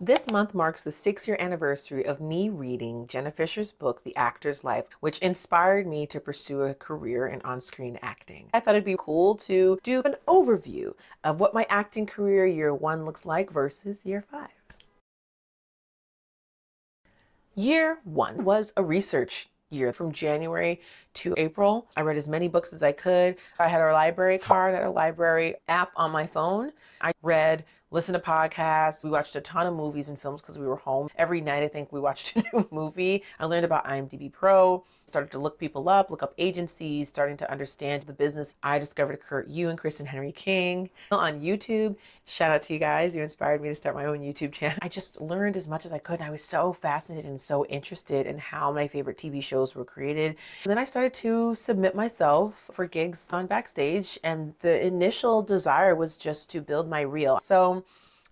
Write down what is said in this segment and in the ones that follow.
This month marks the 6-year anniversary of me reading Jenna Fischer's book, The Actor's Life, which inspired me to pursue a career in on-screen acting. I thought it'd be cool to do an overview of what my acting career year 1 looks like versus year 5. Year 1 was a research year. From January to April, I read as many books as I could. I had a library card, I had a library app on my phone. I read, listened to podcasts. We watched a ton of movies and films because we were home. Every night, I think we watched a new movie. I learned about IMDb Pro, started to look people up, look up agencies, starting to understand the business. I discovered Kurt Yu and Kristen Henry King on YouTube. Shout out to you guys. You inspired me to start my own YouTube channel. I just learned as much as I could. And I was so fascinated and so interested in how my favorite TV shows were created. And then I started to submit myself for gigs on Backstage. And the initial desire was just to build my reel. So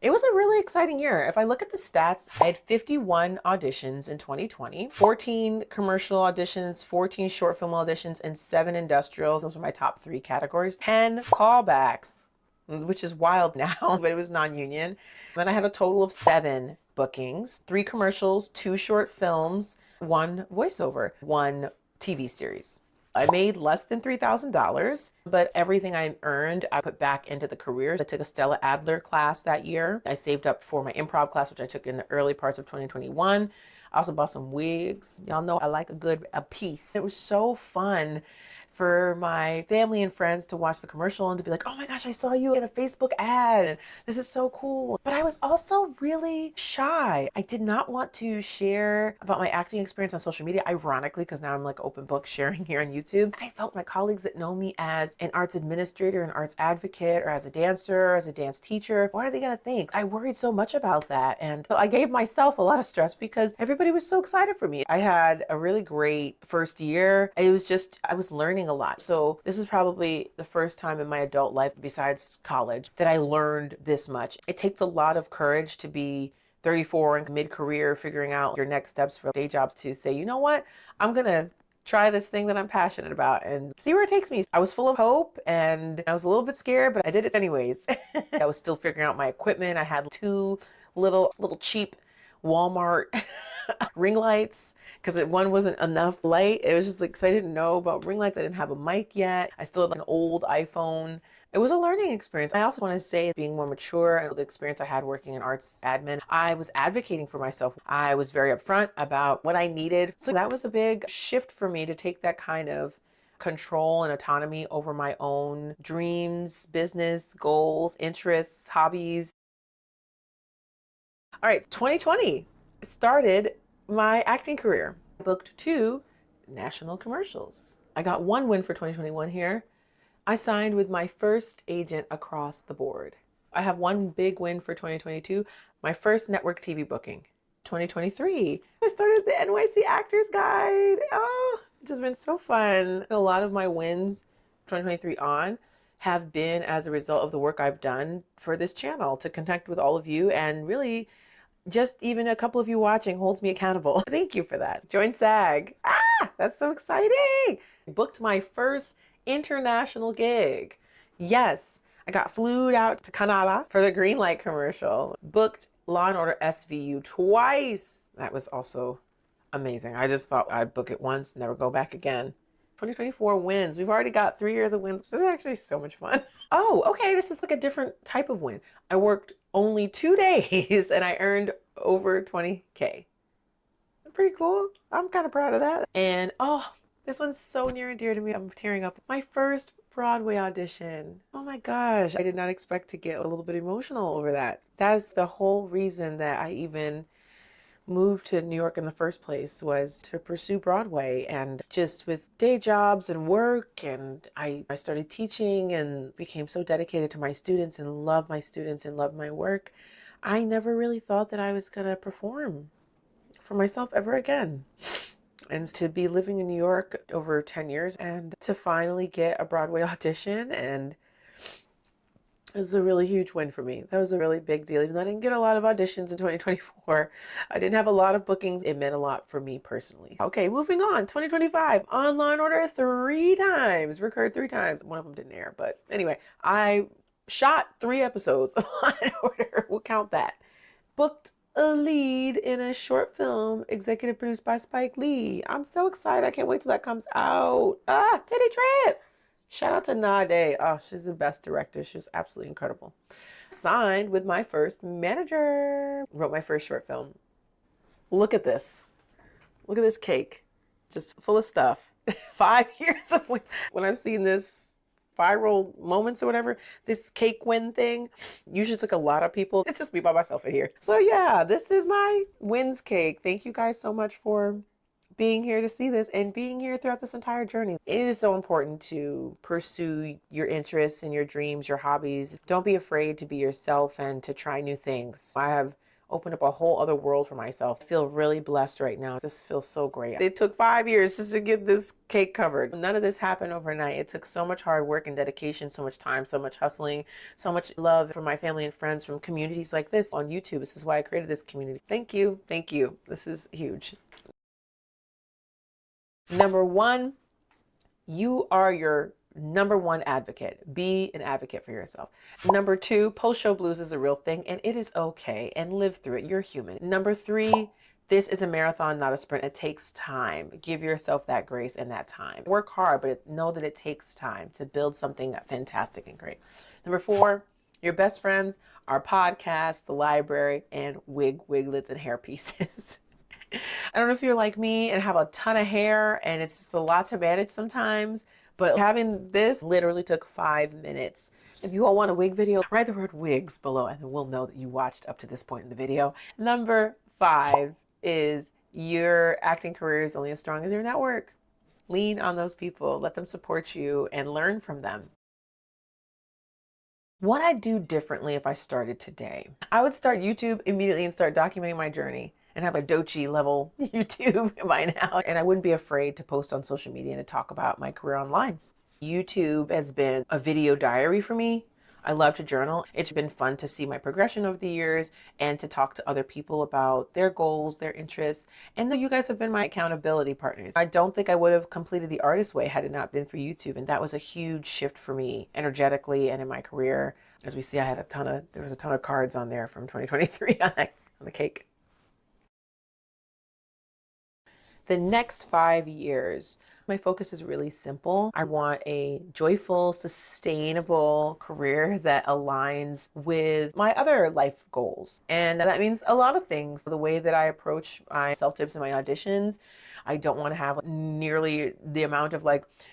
it was a really exciting year. If I look at the stats, I had 51 auditions in 2020, 14 commercial auditions, 14 short film auditions, and 7 industrials. Those were my top 3 categories. 10 callbacks, which is wild now, but it was non-union. Then I had a total of 7 bookings, 3 commercials, 2 short films, 1 voiceover, 1 TV series. I made less than $3,000, but everything I earned, I put back into the career. I took a Stella Adler class that year. I saved up for my improv class, which I took in the early parts of 2021. I also bought some wigs. Y'all know I like a piece. It was so fun for my family and friends to watch the commercial and to be like, oh my gosh, I saw you in a Facebook ad and this is so cool. But I was also really shy. I did not want to share about my acting experience on social media, ironically, because now I'm like open book sharing here on YouTube. I felt my colleagues that know me as an arts administrator, an arts advocate, or as a dancer, as a dance teacher, what are they gonna think? I worried so much about that. And I gave myself a lot of stress because everybody was so excited for me. I had a really great first year. I was learning a lot. So this is probably the first time in my adult life besides college that I learned this much. It takes a lot of courage to be 34 and mid-career figuring out your next steps for day jobs to say, you know what, I'm gonna try this thing that I'm passionate about and see where it takes me. I was full of hope and I was a little bit scared, but I did it anyways. I was still figuring out my equipment. I had 2 little cheap Walmart ring lights because one wasn't enough light. It was just like, so I didn't know about ring lights. I didn't have a mic yet. I still had an old iPhone. It was a learning experience. I also want to say, being more mature and the experience I had working in arts admin, I was advocating for myself. I was very upfront about what I needed. So that was a big shift for me to take that kind of control and autonomy over my own dreams, business, goals, interests, hobbies. All right, 2020 started my acting career. I booked 2 national commercials. I got 1 win for 2021 here. I signed with my first agent across the board. I have 1 big win for 2022, my first network TV booking. 2023, I started the NYC Actors Guide. Oh, it's just been so fun. A lot of my wins 2023 on have been as a result of the work I've done for this channel to connect with all of you, and really just even a couple of you watching holds me accountable. Thank you for that. Join SAG. That's so exciting. I booked my first international gig. Yes, I got flew out to Canada for the green light commercial. Booked Law and Order SVU twice. That was also amazing. I just thought I'd book it once, never go back again. 2024 wins. We've already got 3 years of wins. This is actually so much fun. Oh, okay. This is like a different type of win. I worked only 2 days and I earned over 20K. Pretty cool. I'm kind of proud of that. And oh, this one's so near and dear to me. I'm tearing up. My first Broadway audition. Oh my gosh. I did not expect to get a little bit emotional over that. That's the whole reason that I even moved to New York in the first place, was to pursue Broadway. And just with day jobs and work, and I started teaching and became so dedicated to my students and love my students and love my work. I never really thought that I was going to perform for myself ever again. And to be living in New York over 10 years and to finally get a Broadway audition, and it was a really huge win for me. That was a really big deal. Even though I didn't get a lot of auditions in 2024, I didn't have a lot of bookings. It meant a lot for me personally. Okay, moving on. 2025, on Law & Order 3 times, recurred 3 times. One of them didn't air, but anyway, I shot 3 episodes of Law & Order. We'll count that. Booked a lead in a short film executive produced by Spike Lee. I'm so excited. I can't wait till that comes out. Titty Trip. Shout out to Nade. Oh, she's the best director. She was absolutely incredible. Signed with my first manager. Wrote my first short film. Look at this. Look at this cake. Just full of stuff. 5 years of when I've seen this viral moments or whatever, this cake win thing usually took a lot of people. It's just me by myself in here. So yeah, this is my wins cake. Thank you guys so much for being here to see this and being here throughout this entire journey. It is so important to pursue your interests and your dreams, your hobbies. Don't be afraid to be yourself and to try new things. I have opened up a whole other world for myself. I feel really blessed right now. This feels so great. It took 5 years just to get this cake covered. None of this happened overnight. It took so much hard work and dedication, so much time, so much hustling, so much love from my family and friends from communities like this on YouTube. This is why I created this community. Thank you. Thank you. This is huge. Number one, you are your number one advocate. Be an advocate for yourself. Number two, post-show blues is a real thing and it is okay, and live through it. You're human. Number three, this is a marathon, not a sprint. It takes time. Give yourself that grace and that time. Work hard, but know that it takes time to build something fantastic and great. Number four, your best friends are podcasts, the library, and wiglets, and hair pieces. I don't know if you're like me and have a ton of hair and it's just a lot to manage sometimes, but having this literally took 5 minutes. If you all want a wig video, write the word wigs below and then we'll know that you watched up to this point in the video. Number 5 is your acting career is only as strong as your network. Lean on those people, let them support you and learn from them. What I'd do differently if I started today, I would start YouTube immediately and start documenting my journey and have a Dochi level YouTube by now. And I wouldn't be afraid to post on social media and to talk about my career online. YouTube has been a video diary for me. I love to journal. It's been fun to see my progression over the years and to talk to other people about their goals, their interests. And you guys have been my accountability partners. I don't think I would have completed The Artist Way had it not been for YouTube. And that was a huge shift for me energetically and in my career. As we see, there was a ton of cards on there from 2023 on the cake. The next 5 years, my focus is really simple. I want a joyful, sustainable career that aligns with my other life goals. And that means a lot of things. The way that I approach my self-tips and my auditions, I don't want to have nearly the amount of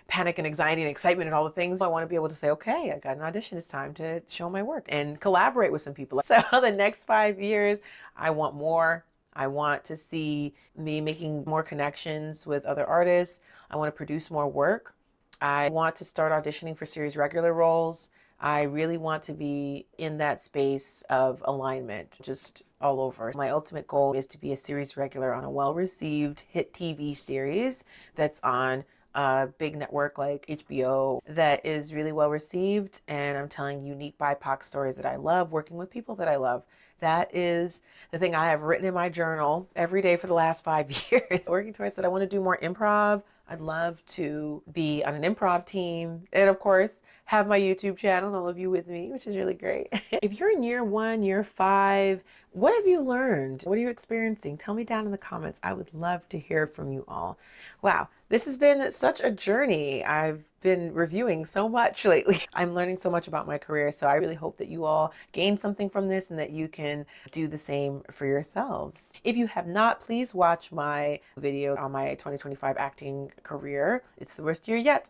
panic and anxiety and excitement and all the things. I want to be able to say, okay, I got an audition. It's time to show my work and collaborate with some people. So the next 5 years, I want more. I want to see me making more connections with other artists. I want to produce more work. I want to start auditioning for series regular roles. I really want to be in that space of alignment, just all over. My ultimate goal is to be a series regular on a well-received hit TV series that's on a big network like HBO that is really well received, and I'm telling unique BIPOC stories that I love, working with people that I love. That is the thing I have written in my journal every day for the last 5 years. Working towards that, I want to do more improv. I'd love to be on an improv team and, of course, have my YouTube channel and all of you with me, which is really great. If you're in year 1, year 5, what have you learned? What are you experiencing? Tell me down in the comments. I would love to hear from you all. Wow, this has been such a journey. I've been reviewing so much lately. I'm learning so much about my career, so I really hope that you all gain something from this and that you can do the same for yourselves. If you have not, please watch my video on my 2025 acting career. It's the worst year yet.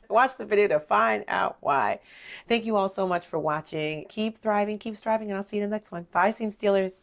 Watch the video to find out why. Thank you all so much for watching. Keep thriving, keep striving, and I'll see you in the next one. Bye, Scene Stealers.